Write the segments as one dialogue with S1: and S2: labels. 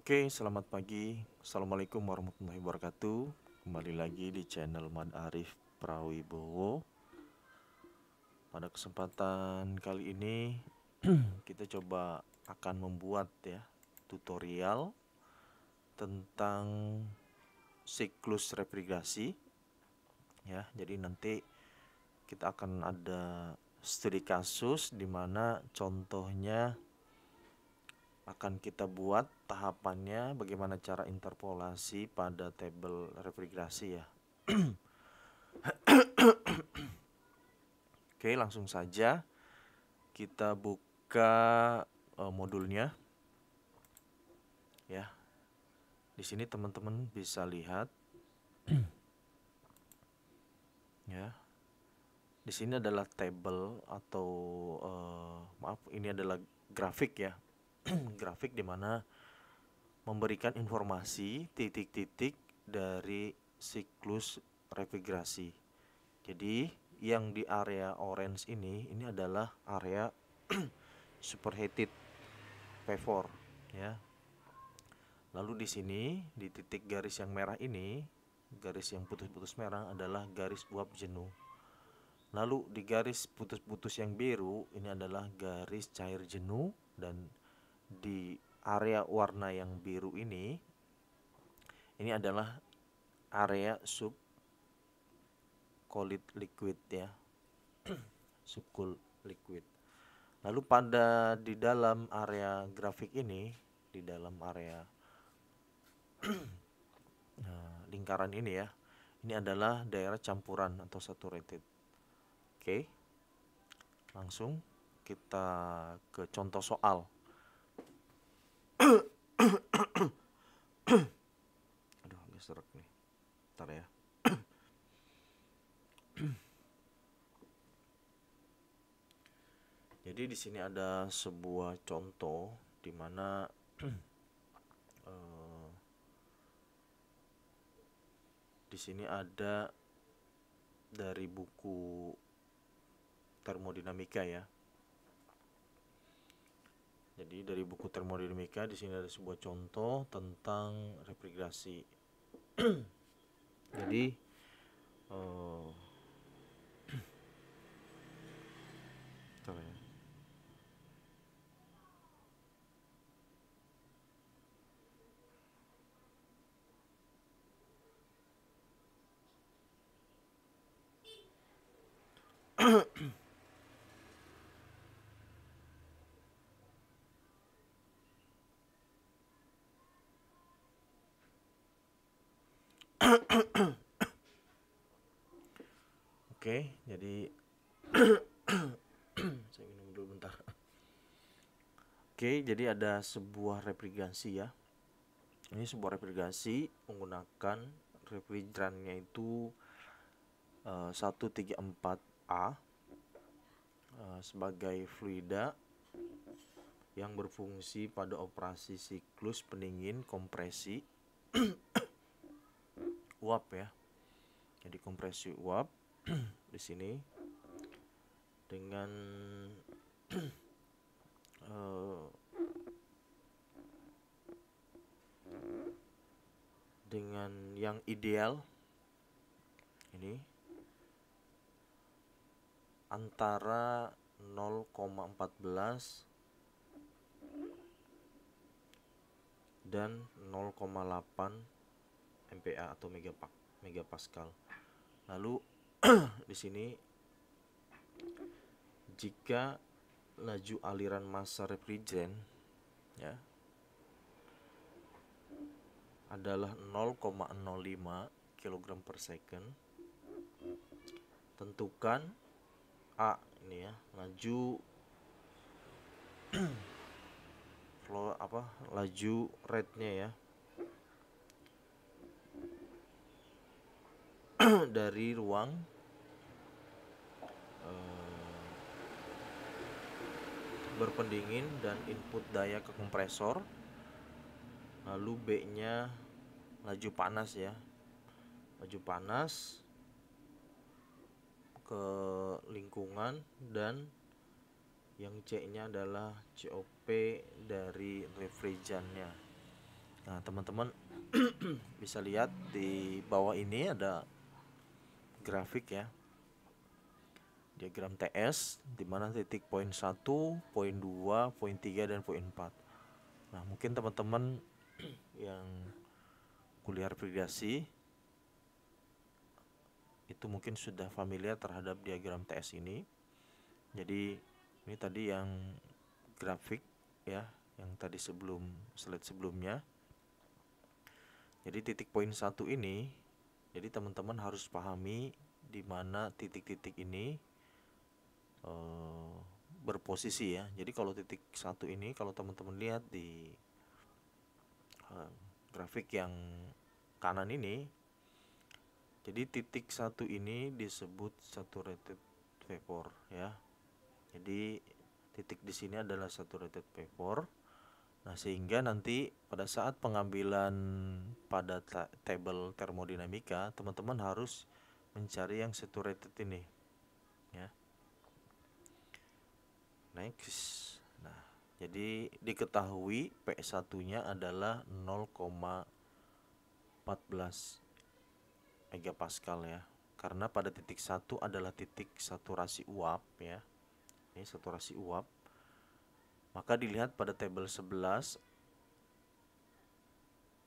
S1: Oke, selamat pagi. Assalamualaikum warahmatullahi wabarakatuh. Kembali lagi di channel Mad Arif Prawibowo. Pada kesempatan kali ini kita coba akan membuat tutorial tentang siklus refrigerasi ya. Jadi nanti kita akan ada studi kasus di mana contohnya akan kita buat tahapannya, bagaimana cara interpolasi pada tabel refrigerasi ya. Oke, langsung saja kita buka modulnya ya. Di sini teman-teman bisa lihat ya. Di sini adalah tabel atau ini adalah grafik ya. Grafik di mana memberikan informasi titik-titik dari siklus refrigerasi. Jadi yang di area orange ini adalah area superheated P4 ya. Lalu di sini di titik garis yang merah ini, garis yang putus-putus merah adalah garis uap jenuh. Lalu di garis putus-putus yang biru ini adalah garis cair jenuh, dan di area warna yang biru ini adalah area subcooled liquid ya. Subcooled liquid. Lalu pada di dalam area grafik ini, di dalam area lingkaran ini ya, ini adalah daerah campuran atau saturated. Oke, langsung kita ke contoh soal. Aduh, agak serak nih. Bentar ya. Jadi di sini ada sebuah contoh di mana di sini ada dari buku termodinamika ya. Jadi dari buku termodinamika di sini ada sebuah contoh tentang refrigerasi. Jadi bentar ya. Oke, jadi saya minum dulu bentar. Oke, jadi ada sebuah refrigerasi ya. Ini sebuah refrigerasi menggunakan refrigerannya itu 134A sebagai fluida yang berfungsi pada operasi siklus pendingin kompresi uap ya. Jadi kompresi uap di sini dengan yang ideal ini antara 0,14 dan 0,8 MPa atau megapascal. Lalu di sini jika laju aliran massa refrigeran ya adalah 0,05 kg per second, tentukan A ini ya, laju flow laju rate-nya ya dari ruang berpendingin dan input daya ke kompresor. Lalu B-nya laju panas ya, laju panas ke lingkungan, dan yang C-nya adalah COP dari refrigerannya. Nah, teman-teman bisa lihat di bawah ini ada grafik ya, diagram TS, di mana titik poin 1, poin 2, poin 3, dan poin 4. Nah, mungkin teman-teman yang kuliah aplikasi itu mungkin sudah familiar terhadap diagram TS ini. Jadi ini tadi yang grafik ya, yang tadi sebelum slide sebelumnya. Jadi titik poin 1 ini, jadi teman-teman harus pahami di mana titik-titik ini berposisi ya. Jadi kalau titik 1 ini, kalau teman-teman lihat di grafik yang kanan ini, jadi titik 1 ini disebut saturated vapor ya. Jadi titik di sini adalah saturated vapor. Nah, sehingga nanti pada saat pengambilan pada tabel termodinamika, teman-teman harus mencari yang saturated ini ya. Next. Nah, jadi diketahui P1-nya adalah 0,14 megapascal ya. Karena pada titik 1 adalah titik saturasi uap ya. Ini saturasi uap. Maka dilihat pada tabel 11,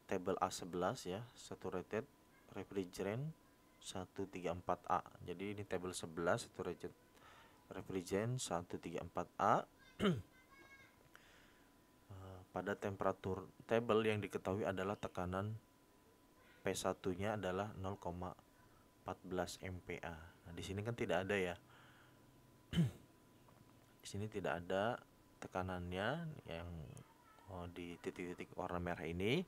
S1: tabel A11 ya, saturated refrigerant 134A. Jadi ini tabel 11 saturated refrigerant 134A. Pada temperatur tabel yang diketahui adalah tekanan P1-nya adalah 0,14 MPa. Nah, di sini kan tidak ada ya. Di sini tidak ada tekanannya yang di titik-titik warna merah ini.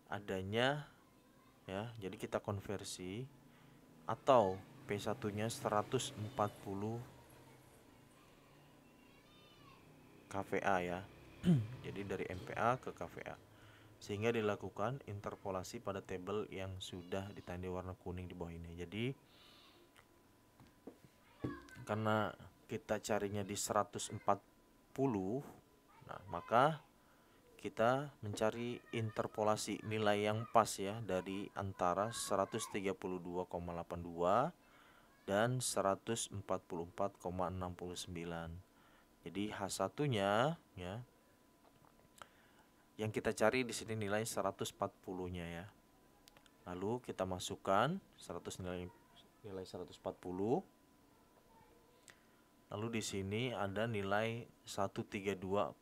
S1: Adanya ya, jadi kita konversi atau P1-nya 140 kVA ya. Jadi dari MPa ke kVA. Sehingga dilakukan interpolasi pada tabel yang sudah ditandai warna kuning di bawah ini. Jadi karena kita carinya di 140, nah maka kita mencari interpolasi nilai yang pas ya dari antara 132,82 dan 144,69. Jadi H1-nya ya, yang kita cari di sini nilai 140-nya ya. Lalu kita masukkan 100 nilai 140. Lalu di sini ada nilai 132,82.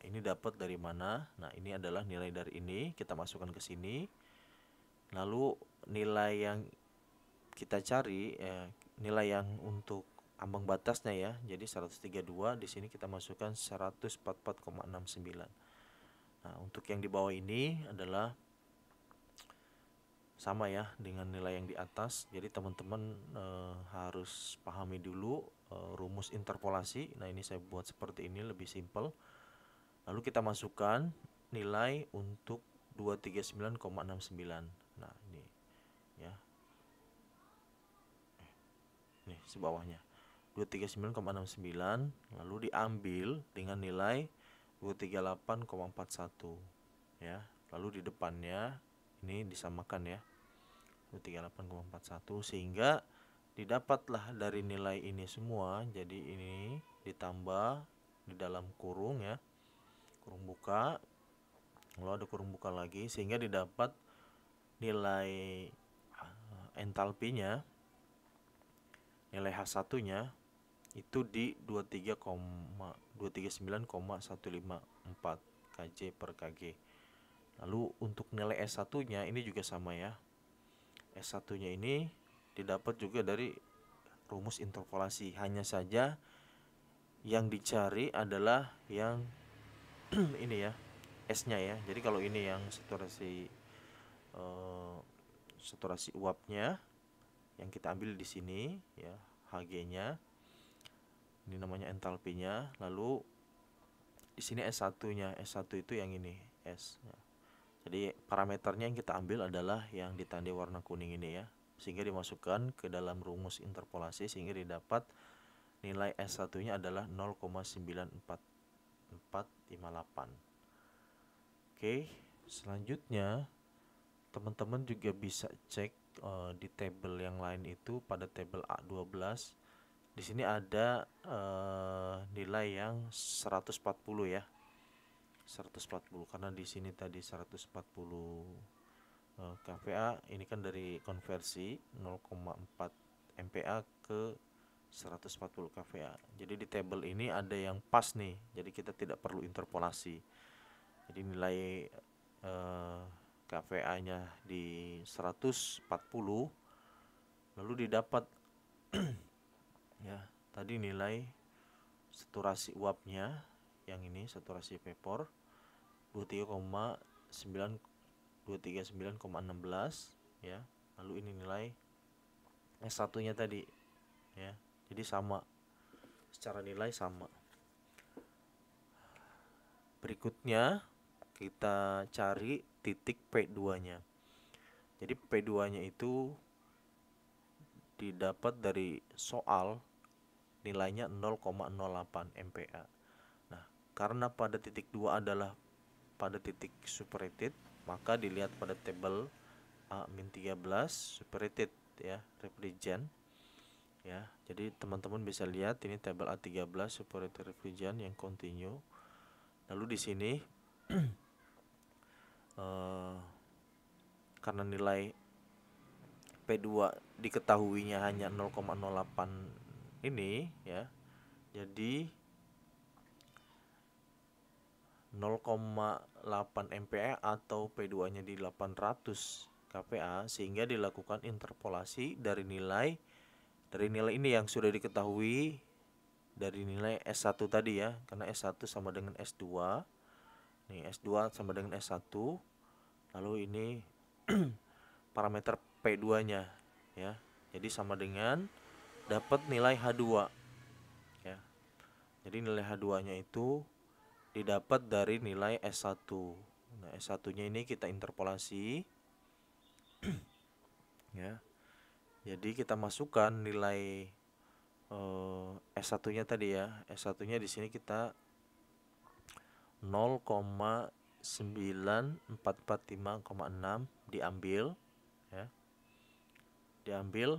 S1: Ini dapat dari mana? Nah, ini adalah nilai dari ini, kita masukkan ke sini. Lalu nilai yang kita cari nilai yang untuk ambang batasnya ya. Jadi 132, di sini kita masukkan 144,69. Nah, untuk yang di bawah ini adalah sama ya dengan nilai yang di atas. Jadi teman-teman harus pahami dulu rumus interpolasi. Nah, ini saya buat seperti ini lebih simpel. Lalu kita masukkan nilai untuk 239,69. Nah, ini ya. Nih sebawahnya 239,69, lalu diambil dengan nilai 238,41 ya. Lalu di depannya ini disamakan ya, 238,41, sehingga didapatlah dari nilai ini semua. Jadi ini ditambah di dalam kurung ya, kurung buka, lalu ada kurung buka lagi, sehingga didapat nilai entalpinya, nilai H1-nya itu di 239,154 kJ per kg. Lalu untuk nilai S1-nya ini juga sama ya. S1-nya ini didapat juga dari rumus interpolasi. Hanya saja yang dicari adalah yang ini ya, S-nya ya. Jadi kalau ini yang saturasi uapnya yang kita ambil di sini ya, Hg-nya. Ini namanya entalpinya. Lalu di sini S1-nya. S1 itu yang ini, S. Jadi parameternya yang kita ambil adalah yang ditandai warna kuning ini ya. Sehingga dimasukkan ke dalam rumus interpolasi sehingga didapat nilai S1-nya adalah 0,94458. Oke, selanjutnya teman-teman juga bisa cek di tabel yang lain itu pada tabel A12. Di sini ada nilai yang 140 ya. 140 karena di sini tadi 140 kVA, ini kan dari konversi 0,4 MPa ke 140 kVA. Jadi di tabel ini ada yang pas nih. Jadi kita tidak perlu interpolasi. Jadi nilai kVA-nya di 140, lalu didapat ya, tadi nilai saturasi uapnya yang ini saturasi vapor 23,9 ya. Lalu ini nilai S1-nya tadi ya. Jadi sama. Secara nilai sama. Berikutnya kita cari titik P2-nya. Jadi P2-nya itu didapat dari soal nilainya 0,08 MPa. Nah, karena pada titik 2 adalah pada titik superheated, maka dilihat pada tabel A-13 superheated ya, refrigerant ya. Jadi teman-teman bisa lihat ini tabel A13 superheated refrigerant yang continue. Lalu di sini karena nilai P2 diketahuinya hanya 0,08 ini ya. Jadi 0,8 MPa atau P2-nya di 800 kPa, sehingga dilakukan interpolasi dari nilai ini yang sudah diketahui dari nilai S1 tadi ya, karena S1 sama dengan S2. Nih, S2 sama dengan S1. Lalu ini parameter P2-nya ya. Jadi sama dengan dapat nilai H2 ya. Jadi nilai H2-nya itu didapat dari nilai S1. Nah, S1-nya ini kita interpolasi ya. Jadi kita masukkan nilai S1-nya tadi ya. S1-nya di sini kita 0,9445,6 diambil ya. Diambil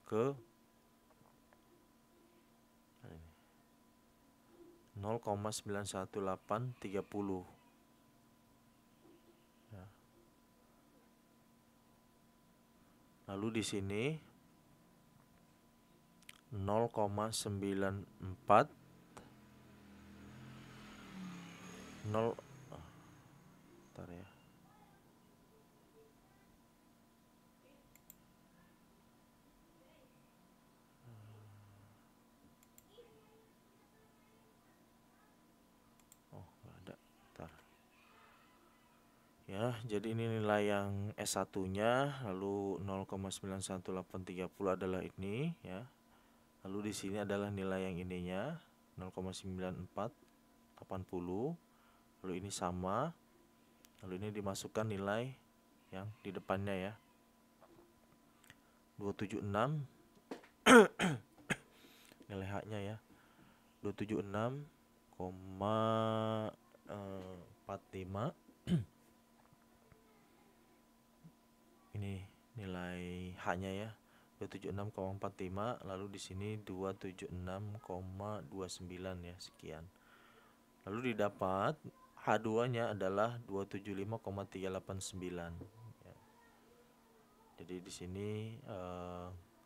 S1: ke 0,91830 ya. Lalu di sini 0,94 bentar ya. Oh, nggak ada. Bentar. Ya, jadi ini nilai yang S1-nya, lalu 0,91830 adalah ini ya. Lalu di sini adalah nilai yang ininya 0,9480. Lalu ini sama. Lalu ini dimasukkan nilai yang di depannya ya. 276 nilai H-nya ya. 276,45. Ini nilai H-nya ya. 276,45, lalu di sini 276,29 ya, sekian. Lalu didapat H2-nya adalah 275,389 ya. Jadi di sini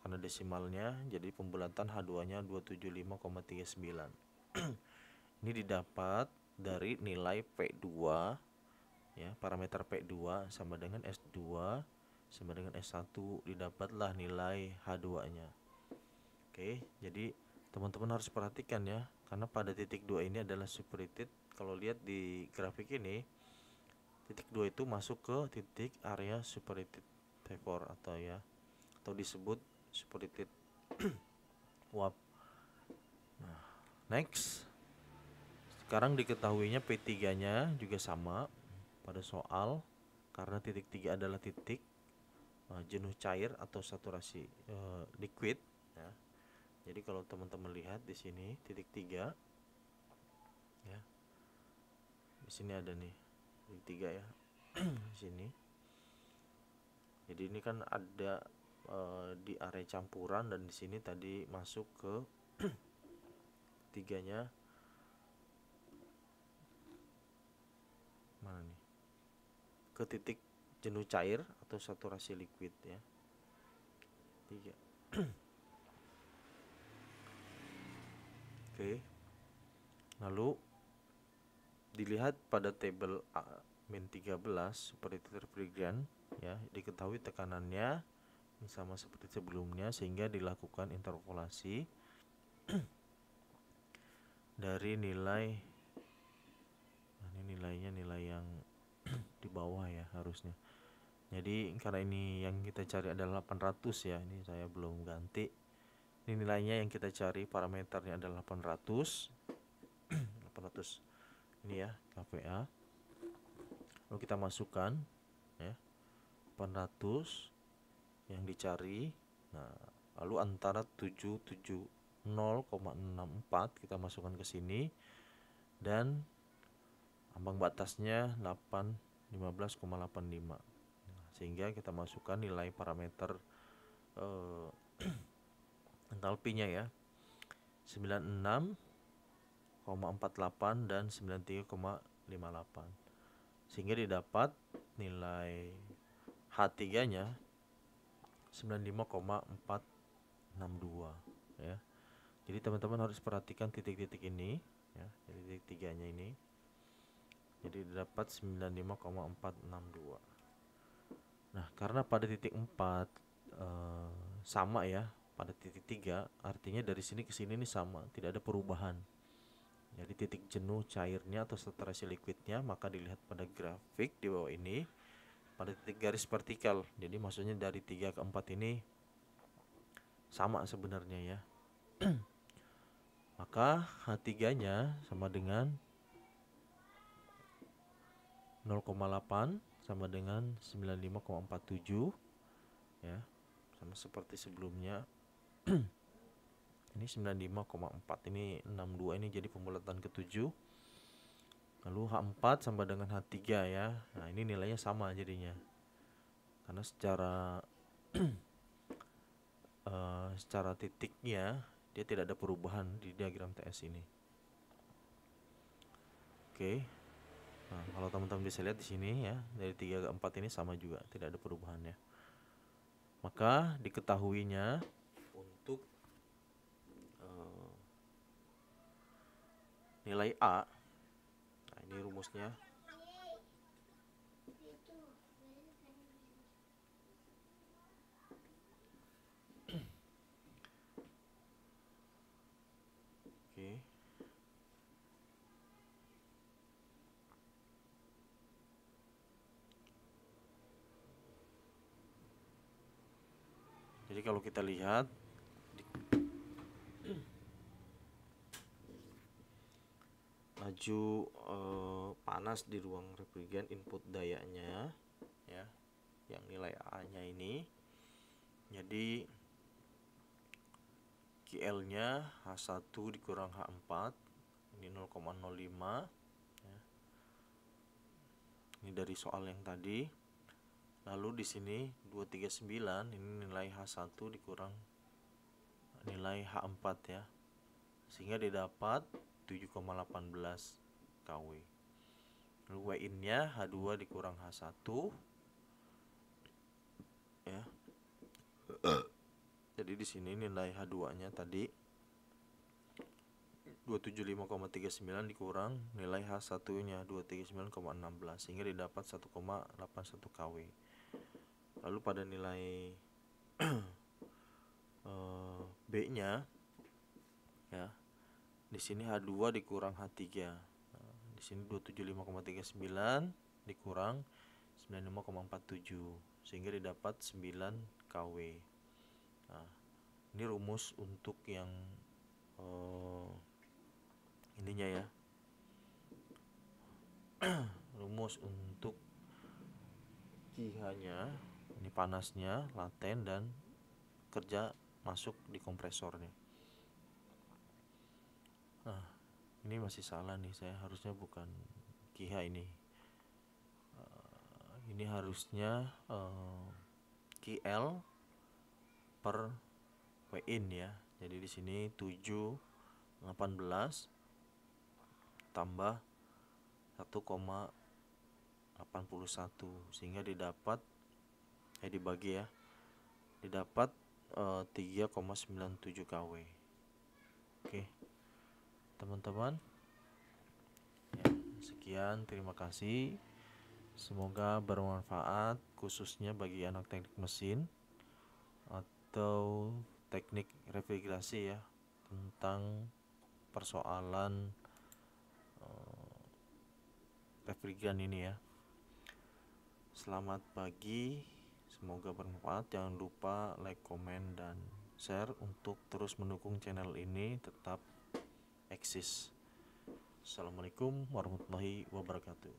S1: karena desimalnya, jadi pembulatan H2-nya 275,39. Ini didapat dari nilai P2 ya, parameter P2 sama dengan S2 sama dengan S1, didapatlah nilai H2-nya. Oke, jadi teman-teman harus perhatikan ya, karena pada titik 2 ini adalah superheated. Kalau lihat di grafik ini, titik 2 itu masuk ke titik area superheated vapor atau disebut superheated uap. Nah, next. Sekarang diketahuinya P3-nya juga sama pada soal, karena titik 3 adalah titik jenuh cair atau saturasi liquid ya. Jadi kalau teman-teman lihat di sini titik 3 ya. Di sini ada nih titik 3 ya. Di sini. Jadi ini kan ada di area campuran, dan di sini tadi masuk ke tiganya mana nih? Ke titik jenuh cair atau saturasi liquid ya. 3. Oke. Lalu dilihat pada tabel A-13 seperti refrigerant ya, diketahui tekanannya sama seperti sebelumnya, sehingga dilakukan interpolasi dari nilai, nah ini nilainya nilai yang di bawah ya harusnya. Jadi karena ini yang kita cari adalah 800 ya, ini saya belum ganti. Ini nilainya yang kita cari, parameternya adalah 800. 800 ini ya kPa. Lalu kita masukkan ya 800 yang dicari. Nah, lalu antara 770,64 kita masukkan ke sini, dan ambang batasnya 15,85. Sehingga kita masukkan nilai parameter entalpinya ya, 96,48 dan 93,58, sehingga didapat nilai H3 nya 95,462 ya. Jadi teman-teman harus perhatikan titik-titik ini ya, titik 3 nya ini. Jadi didapat 95,462. Nah, karena pada titik 4 sama ya, pada titik 3 artinya dari sini ke sini ini sama, tidak ada perubahan. Jadi titik jenuh cairnya atau saturasi liquidnya, maka dilihat pada grafik di bawah ini pada titik garis vertikal. Jadi maksudnya dari 3 ke 4 ini sama sebenarnya ya. Maka H3 nya sama dengan 0,8 sama dengan 95,47 ya, sama seperti sebelumnya. Ini 95,4, ini 62, ini jadi pembulatan ke-7. Lalu H4 sama dengan H3 ya. Nah, ini nilainya sama jadinya. Karena secara titiknya dia tidak ada perubahan di diagram TS ini. Oke. Nah, kalau teman-teman bisa lihat di sini ya, dari 3 ke 4 ini sama juga, tidak ada perubahannya. Maka diketahuinya untuk nilai A. Nah, ini rumusnya. Oke. Jadi kalau kita lihat laju panas di ruang refrigerant, input dayanya ya, yang nilai A-nya ini, jadi QL-nya H1 dikurang H4, ini 0,05 ya. Ini dari soal yang tadi. Lalu di sini 239, ini nilai H1 dikurang nilai H4 ya, sehingga didapat 7,18 kW. Lalu Win-nya H2 dikurang H1 ya. Jadi di sini nilai H2-nya tadi 275,39 dikurang nilai H1-nya 239,16, sehingga didapat 1,81 kW. Lalu pada nilai B-nya ya, di sini H2 dikurang H3. Nah, di sini 275,39 dikurang 95,47, sehingga didapat 9 kW. Nah, ini rumus untuk yang ininya ya. Rumus untuk QH-nya, ini panasnya, laten, dan kerja masuk di kompresornya. Nah, ini masih salah nih, saya harusnya bukan QH ini. ini harusnya QL per WIN ya. Jadi di sini 718 tambah 1,81 sehingga dibagi ya. Didapat 3,97 kW. Oke. Teman-teman. Ya, sekian, terima kasih. Semoga bermanfaat khususnya bagi anak teknik mesin atau teknik refrigerasi ya, tentang persoalan refrigeran ini ya. Selamat pagi, semoga bermanfaat. Jangan lupa like, komen, dan share untuk terus mendukung channel ini tetap eksis. Assalamualaikum warahmatullahi wabarakatuh.